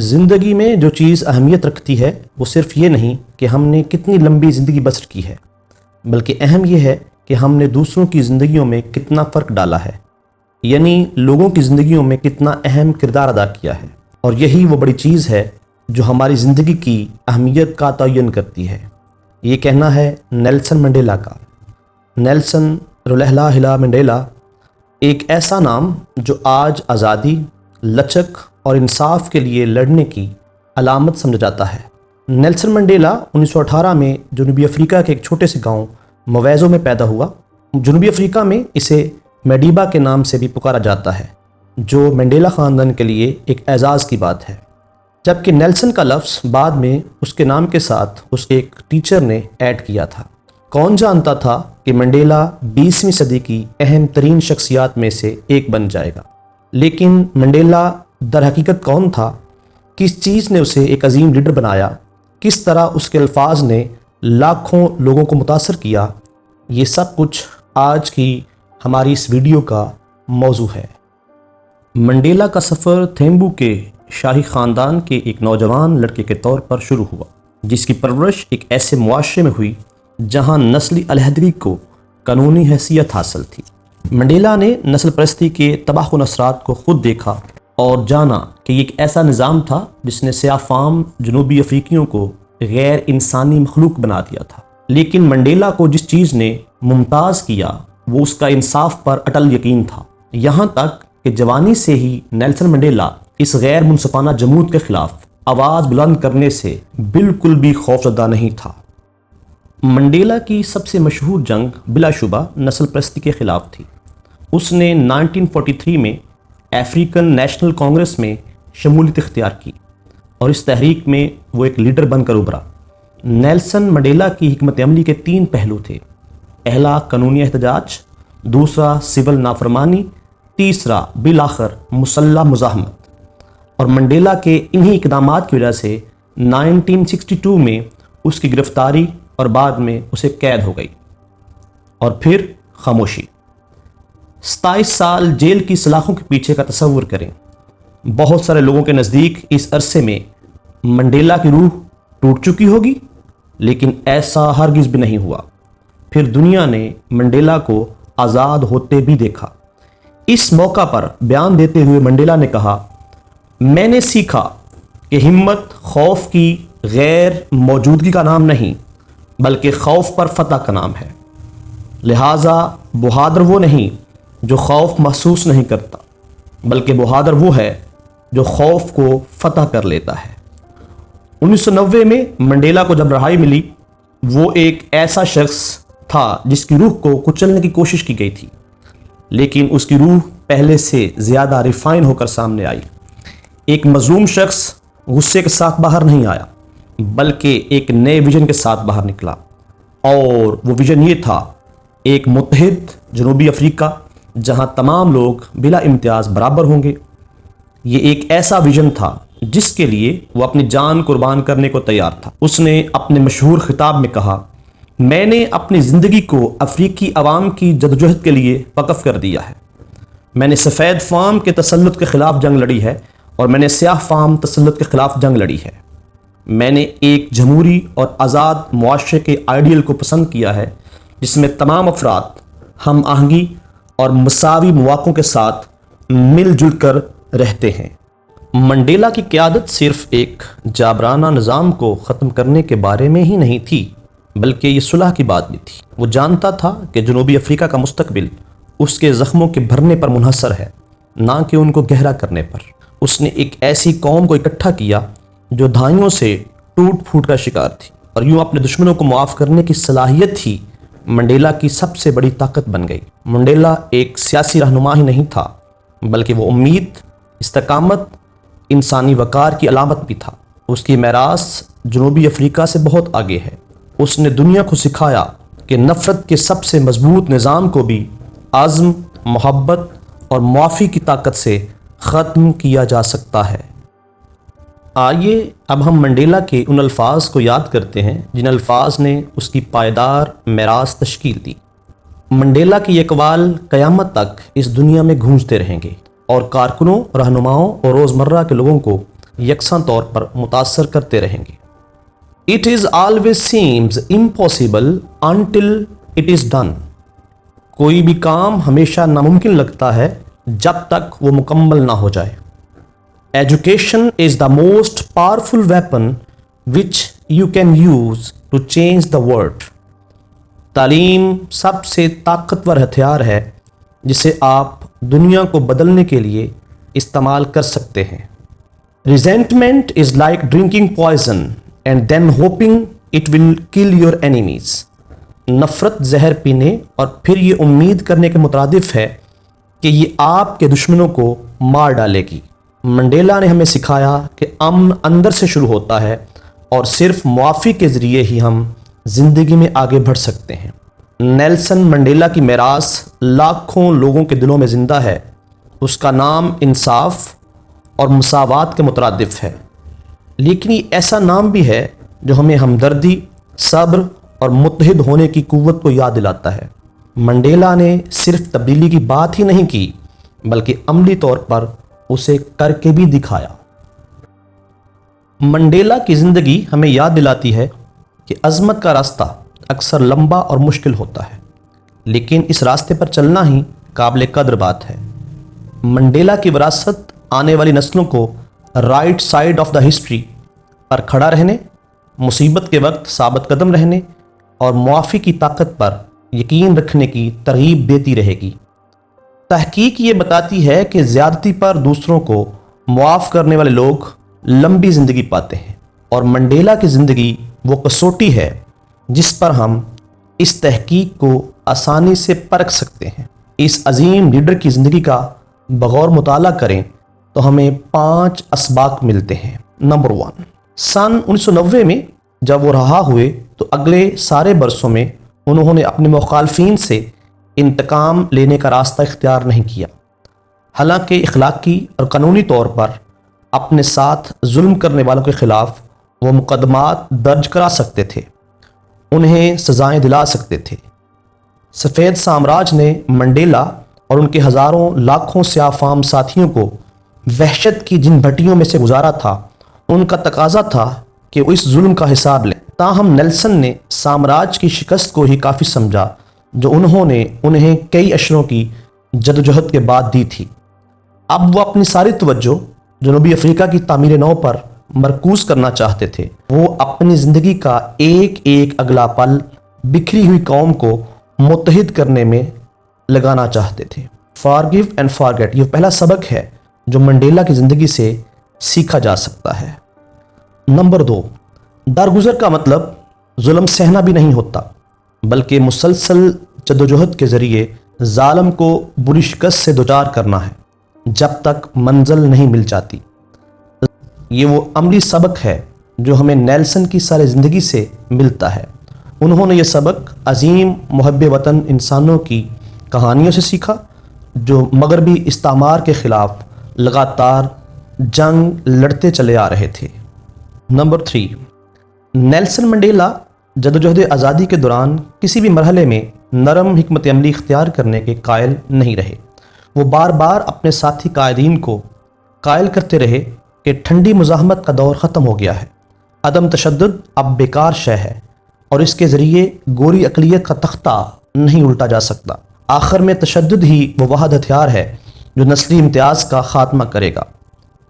زندگی میں جو چیز اہمیت رکھتی ہے وہ صرف یہ نہیں کہ ہم نے کتنی لمبی زندگی بسر کی ہے، بلکہ اہم یہ ہے کہ ہم نے دوسروں کی زندگیوں میں کتنا فرق ڈالا ہے، یعنی لوگوں کی زندگیوں میں کتنا اہم کردار ادا کیا ہے۔ اور یہی وہ بڑی چیز ہے جو ہماری زندگی کی اہمیت کا تعین کرتی ہے۔ یہ کہنا ہے نیلسن منڈیلا کا۔ نیلسن رولیلا ہلا منڈیلا ایک ایسا نام جو آج آزادی، لچک اور انصاف کے لیے لڑنے کی علامت سمجھا جاتا ہے۔ نیلسن منڈیلا 1918 میں جنوبی افریقہ کے ایک چھوٹے سے گاؤں مویزو میں پیدا ہوا۔ جنوبی افریقہ میں اسے میڈیبا کے نام سے بھی پکارا جاتا ہے، جو منڈیلا خاندان کے لیے ایک اعزاز کی بات ہے، جبکہ نیلسن کا لفظ بعد میں اس کے نام کے ساتھ اس کے ایک ٹیچر نے ایڈ کیا تھا۔ کون جانتا تھا کہ منڈیلا 20ویں صدی کی اہم ترین شخصیات میں سے ایک بن جائے گا۔ لیکن منڈیلا در حقیقت کون تھا؟ کس چیز نے اسے ایک عظیم لیڈر بنایا؟ کس طرح اس کے الفاظ نے لاکھوں لوگوں کو متاثر کیا؟ یہ سب کچھ آج کی ہماری اس ویڈیو کا موضوع ہے۔ منڈیلا کا سفر تھیمبو کے شاہی خاندان کے ایک نوجوان لڑکے کے طور پر شروع ہوا، جس کی پرورش ایک ایسے معاشرے میں ہوئی جہاں نسلی علیحدگی کو قانونی حیثیت حاصل تھی۔ منڈیلا نے نسل پرستی کے تباہ کن اثرات کو خود دیکھا اور جانا کہ یہ ایک ایسا نظام تھا جس نے سیاہ فام جنوبی افریقیوں کو غیر انسانی مخلوق بنا دیا تھا۔ لیکن منڈیلا کو جس چیز نے ممتاز کیا وہ اس کا انصاف پر اٹل یقین تھا، یہاں تک کہ جوانی سے ہی نیلسن منڈیلا اس غیر منصفانہ جمود کے خلاف آواز بلند کرنے سے بالکل بھی خوفزدہ نہیں تھا۔ منڈیلا کی سب سے مشہور جنگ بلا شبہ نسل پرستی کے خلاف تھی۔ اس نے 1943 میں افریقن نیشنل کانگریس میں شمولیت اختیار کی اور اس تحریک میں وہ ایک لیڈر بن کر ابھرا۔ نیلسن منڈیلا کی حکمت عملی کے 3 پہلو تھے: پہلا قانونی احتجاج، دوسرا سول نافرمانی، تیسرا بالآخر مسلح مزاحمت۔ اور منڈیلا کے انہی اقدامات کی وجہ سے 1962 میں اس کی گرفتاری اور بعد میں اسے قید ہو گئی، اور پھر خاموشی۔ 27 سال جیل کی سلاخوں کے پیچھے کا تصور کریں۔ بہت سارے لوگوں کے نزدیک اس عرصے میں منڈیلا کی روح ٹوٹ چکی ہوگی، لیکن ایسا ہرگز بھی نہیں ہوا۔ پھر دنیا نے منڈیلا کو آزاد ہوتے بھی دیکھا۔ اس موقع پر بیان دیتے ہوئے منڈیلا نے کہا، میں نے سیکھا کہ ہمت خوف کی غیر موجودگی کا نام نہیں، بلکہ خوف پر فتح کا نام ہے۔ لہٰذا بہادر وہ نہیں جو خوف محسوس نہیں کرتا، بلکہ بہادر وہ ہے جو خوف کو فتح کر لیتا ہے۔ 1990 میں منڈیلا کو جب رہائی ملی، وہ ایک ایسا شخص تھا جس کی روح کو کچلنے کی کوشش کی گئی تھی، لیکن اس کی روح پہلے سے زیادہ ریفائن ہو کر سامنے آئی۔ ایک مظلوم شخص غصے کے ساتھ باہر نہیں آیا، بلکہ ایک نئے ویژن کے ساتھ باہر نکلا، اور وہ ویژن یہ تھا: ایک متحد جنوبی افریقہ جہاں تمام لوگ بلا امتیاز برابر ہوں گے۔ یہ ایک ایسا ویژن تھا جس کے لیے وہ اپنی جان قربان کرنے کو تیار تھا۔ اس نے اپنے مشہور خطاب میں کہا، میں نے اپنی زندگی کو افریقی عوام کی جدوجہد کے لیے وقف کر دیا ہے۔ میں نے سفید فام کے تسلط کے خلاف جنگ لڑی ہے، اور میں نے سیاہ فام تسلط کے خلاف جنگ لڑی ہے۔ میں نے ایک جمہوری اور آزاد معاشرے کے آئیڈیل کو پسند کیا ہے، جس میں تمام افراد ہم آہنگی اور مساوی مواقعوں کے ساتھ مل جل کر رہتے ہیں۔ منڈیلا کی قیادت صرف ایک جابرانہ نظام کو ختم کرنے کے بارے میں ہی نہیں تھی، بلکہ یہ صلح کی بات بھی تھی۔ وہ جانتا تھا کہ جنوبی افریقہ کا مستقبل اس کے زخموں کے بھرنے پر منحصر ہے، نہ کہ ان کو گہرا کرنے پر۔ اس نے ایک ایسی قوم کو اکٹھا کیا جو دہائیوں سے ٹوٹ پھوٹ کا شکار تھی، اور یوں اپنے دشمنوں کو معاف کرنے کی صلاحیت ہی منڈیلا کی سب سے بڑی طاقت بن گئی۔ منڈیلا ایک سیاسی رہنما ہی نہیں تھا، بلکہ وہ امید، استقامت، انسانی وقار کی علامت بھی تھا۔ اس کی میراث جنوبی افریقہ سے بہت آگے ہے۔ اس نے دنیا کو سکھایا کہ نفرت کے سب سے مضبوط نظام کو بھی عزم، محبت اور معافی کی طاقت سے ختم کیا جا سکتا ہے۔ آئیے اب ہم منڈیلا کے ان الفاظ کو یاد کرتے ہیں جن الفاظ نے اس کی پائیدار میراث تشکیل دی۔ منڈیلا کی اقوال قیامت تک اس دنیا میں گونجتے رہیں گے اور کارکنوں، رہنماؤں اور روزمرہ کے لوگوں کو یکساں طور پر متاثر کرتے رہیں گے۔ It is always seems impossible until it is done۔ کوئی بھی کام ہمیشہ ناممکن لگتا ہے جب تک وہ مکمل نہ ہو جائے۔ Education is the most powerful weapon which you can use to change the world۔ تعلیم سب سے طاقتور ہتھیار ہے جسے آپ دنیا کو بدلنے کے لیے استعمال کر سکتے ہیں۔ Resentment is like drinking poison and then hoping it will kill your enemies۔ نفرت زہر پینے اور پھر یہ امید کرنے کے مترادف ہے کہ یہ آپ کے دشمنوں کو مار ڈالے گی۔ منڈیلا نے ہمیں سکھایا کہ امن اندر سے شروع ہوتا ہے اور صرف معافی کے ذریعے ہی ہم زندگی میں آگے بڑھ سکتے ہیں۔ نیلسن منڈیلا کی میراث لاکھوں لوگوں کے دلوں میں زندہ ہے۔ اس کا نام انصاف اور مساوات کے مترادف ہے، لیکن یہ ایسا نام بھی ہے جو ہمیں ہمدردی، صبر اور متحد ہونے کی قوت کو یاد دلاتا ہے۔ منڈیلا نے صرف تبدیلی کی بات ہی نہیں کی بلکہ عملی طور پر اسے کر کے بھی دکھایا۔ منڈیلا کی زندگی ہمیں یاد دلاتی ہے کہ عظمت کا راستہ اکثر لمبا اور مشکل ہوتا ہے، لیکن اس راستے پر چلنا ہی قابل قدر بات ہے۔ منڈیلا کی وراثت آنے والی نسلوں کو right side of the history پر کھڑا رہنے، مصیبت کے وقت ثابت قدم رہنے اور معافی کی طاقت پر یقین رکھنے کی ترغیب دیتی رہے گی۔ تحقیق یہ بتاتی ہے کہ زیادتی پر دوسروں کو معاف کرنے والے لوگ لمبی زندگی پاتے ہیں، اور منڈیلا کی زندگی وہ کسوٹی ہے جس پر ہم اس تحقیق کو آسانی سے پرکھ سکتے ہیں۔ اس عظیم لیڈر کی زندگی کا بغور مطالعہ کریں تو ہمیں 5 اسباق ملتے ہیں۔ نمبر 1، سن 1990 میں جب وہ رہا ہوئے تو اگلے سارے برسوں میں انہوں نے اپنے مخالفین سے انتقام لینے کا راستہ اختیار نہیں کیا، حالانکہ اخلاقی اور قانونی طور پر اپنے ساتھ ظلم کرنے والوں کے خلاف وہ مقدمات درج کرا سکتے تھے، انہیں سزائیں دلا سکتے تھے۔ سفید سامراج نے منڈیلا اور ان کے ہزاروں لاکھوں سیاہ فام ساتھیوں کو وحشت کی جن بھٹیوں میں سے گزارا تھا، ان کا تقاضا تھا کہ وہ اس ظلم کا حساب لیں۔ تاہم نیلسن نے سامراج کی شکست کو ہی کافی سمجھا جو انہیں کئی اشروں کی جدوجہد کے بعد دی تھی۔ اب وہ اپنی ساری توجہ جنوبی افریقہ کی تعمیر نو پر مرکوز کرنا چاہتے تھے۔ وہ اپنی زندگی کا ایک ایک اگلا پل بکھری ہوئی قوم کو متحد کرنے میں لگانا چاہتے تھے۔ فارگیو اینڈ فارگیٹ، یہ پہلا سبق ہے جو منڈیلا کی زندگی سے سیکھا جا سکتا ہے۔ نمبر 2، درگزر کا مطلب ظلم سہنا بھی نہیں ہوتا، بلکہ مسلسل جدوجہد کے ذریعے ظالم کو بری شکست سے دوچار کرنا ہے جب تک منزل نہیں مل جاتی۔ یہ وہ عملی سبق ہے جو ہمیں نیلسن کی ساری زندگی سے ملتا ہے۔ انہوں نے یہ سبق عظیم محب وطن انسانوں کی کہانیوں سے سیکھا جو مغربی استعمار کے خلاف لگاتار جنگ لڑتے چلے آ رہے تھے۔ نمبر 3، نیلسن منڈیلا جدوجہد آزادی کے دوران کسی بھی مرحلے میں نرم حکمت عملی اختیار کرنے کے قائل نہیں رہے۔ وہ بار بار اپنے ساتھی قائدین کو قائل کرتے رہے کہ ٹھنڈی مزاحمت کا دور ختم ہو گیا ہے، عدم تشدد اب بیکار شے ہے اور اس کے ذریعے گوری اقلیت کا تختہ نہیں الٹا جا سکتا۔ آخر میں تشدد ہی وہ واحد ہتھیار ہے جو نسلی امتیاز کا خاتمہ کرے گا،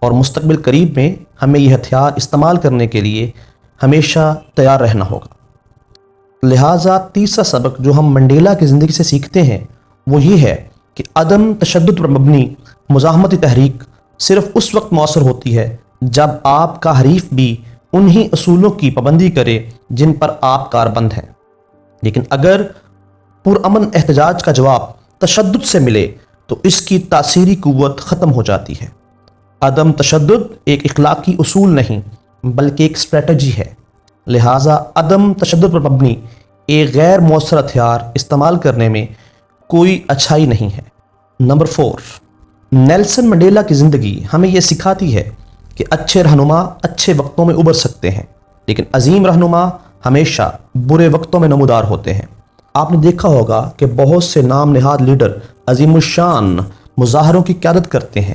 اور مستقبل قریب میں ہمیں یہ ہتھیار استعمال کرنے کے لیے ہمیشہ تیار رہنا ہوگا۔ لہٰذا تیسرا سبق جو ہم منڈیلا کی زندگی سے سیکھتے ہیں وہ یہ ہے کہ عدم تشدد پر مبنی مزاحمتی تحریک صرف اس وقت مؤثر ہوتی ہے جب آپ کا حریف بھی انہی اصولوں کی پابندی کرے جن پر آپ کاربند ہیں، لیکن اگر پرامن احتجاج کا جواب تشدد سے ملے تو اس کی تاثیری قوت ختم ہو جاتی ہے۔ عدم تشدد ایک اخلاقی اصول نہیں بلکہ ایک اسٹریٹجی ہے، لہٰذا عدم تشدد پر مبنی ایک غیر مؤثر ہتھیار استعمال کرنے میں کوئی اچھائی نہیں ہے۔ نمبر 4، نیلسن منڈیلا کی زندگی ہمیں یہ سکھاتی ہے کہ اچھے رہنما اچھے وقتوں میں ابھر سکتے ہیں، لیکن عظیم رہنما ہمیشہ برے وقتوں میں نمودار ہوتے ہیں۔ آپ نے دیکھا ہوگا کہ بہت سے نام نہاد لیڈر عظیم الشان مظاہروں کی قیادت کرتے ہیں،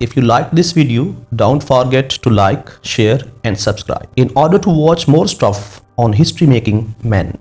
If you like this video, don't forget to like, share and subscribe in order to watch more stuff on history making men.